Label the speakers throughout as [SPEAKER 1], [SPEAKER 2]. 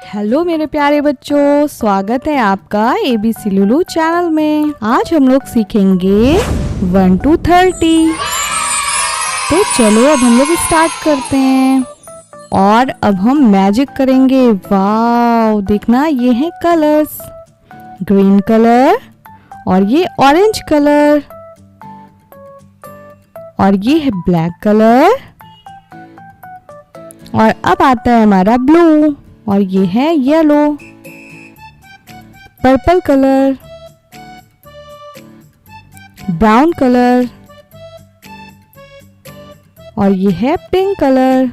[SPEAKER 1] Hello मेरे प्यारे बच्चों, स्वागत है आपका ABC लुलू चैनल में। आज हम लोग सीखेंगे 1 to 30। तो चलो अब हम लोग स्टार्ट करते हैं और अब हम मैजिक करेंगे। वाव, देखना ये है कलर्स, ग्रीन कलर और ये ऑरेंज कलर और ये है ब्लैक कलर और अब आता है हमारा ब्लू और ये है yellow, purple colour, brown colour और ये है पिंक कलर।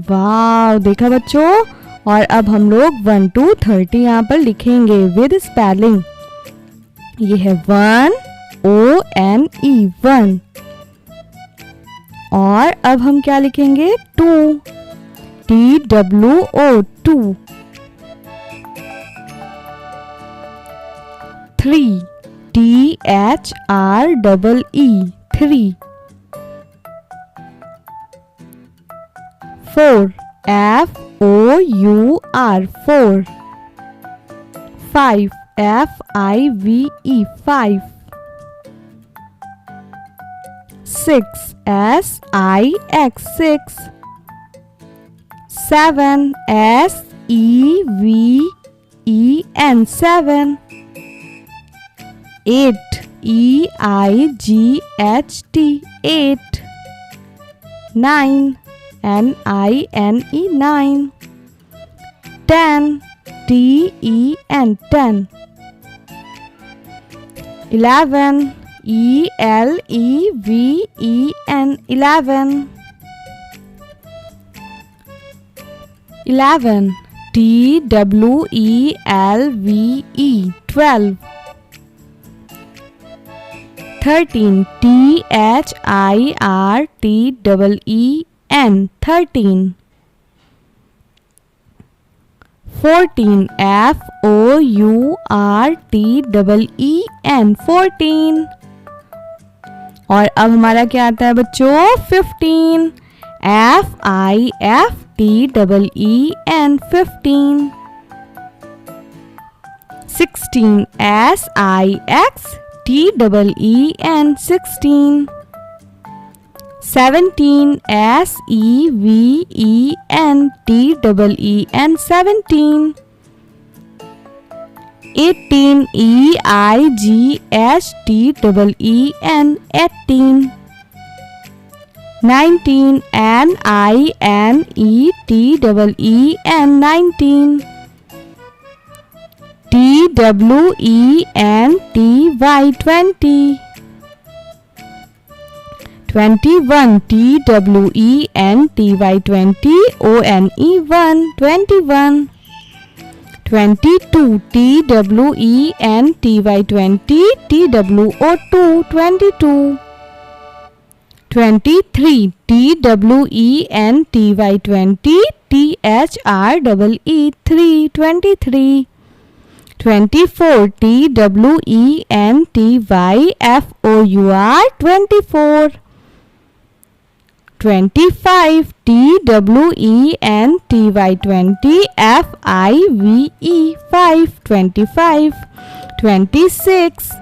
[SPEAKER 1] वाव, देखा बच्चों। और अब हम लोग 1 to 30 यहाँ पर लिखेंगे विद स्पेलिंग। ये है 1 ONE 1 और अब हम क्या लिखेंगे 2 TWO 2, 3 THREE 3, 4 FOUR 4, 5 FIVE 5, 6 SIX 6, 7 SEVEN 7, 8 EIGHT 8, 9 NINE 9, 10 TEN 10, 11 ELEVEN 11, 11 TWELVE 12, 13 THIRTEEN 13, 14 FOURTEEN 14 और अब हमारा क्या आता है बच्चों 15 FIFTEEN 15, 16 SIXTEEN 16, 17 SEVENTEEN 17, 18 EIGHTEEN 18, 19 NINETEEN 19, TWENTY 20, 21 TWENTY 20 ONE 1 21, 22 TWENTY 20 TWO 2 22, 23 TWENTY 20 THREE 3 23, 24 TWENTY FOUR 24, 25 TWENTY 20 FIVE 5 25, 26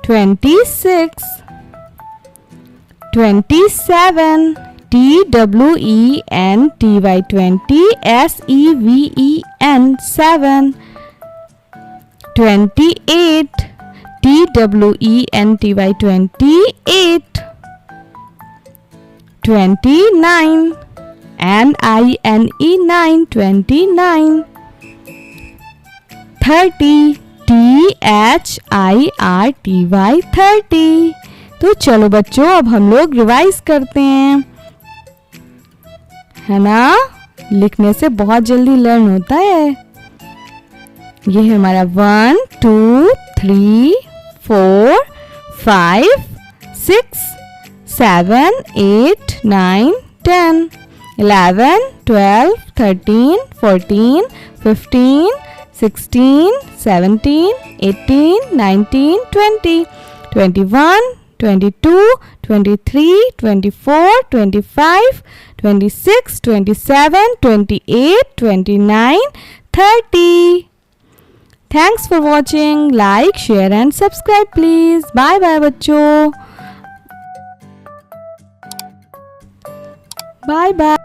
[SPEAKER 1] 26, 27 TWENTY 20 SEVEN 7, 28 TWENTY 20 8, 29 NINE 9 29, 30 THIRTY 30। तो चलो बच्चों अब हम लोग रिवाइज करते हैं, है ना। लिखने से बहुत जल्दी लर्न होता है। ये है हमारा 1 2 3 4 5 6 7 8 9 10 11 12 13 14 15 16 17 18 19 20 21 22 23 24 25 26, 27, 28, 29, 30. Thanks for watching. Like, share and subscribe please. Bye bye बच्चों. Bye bye.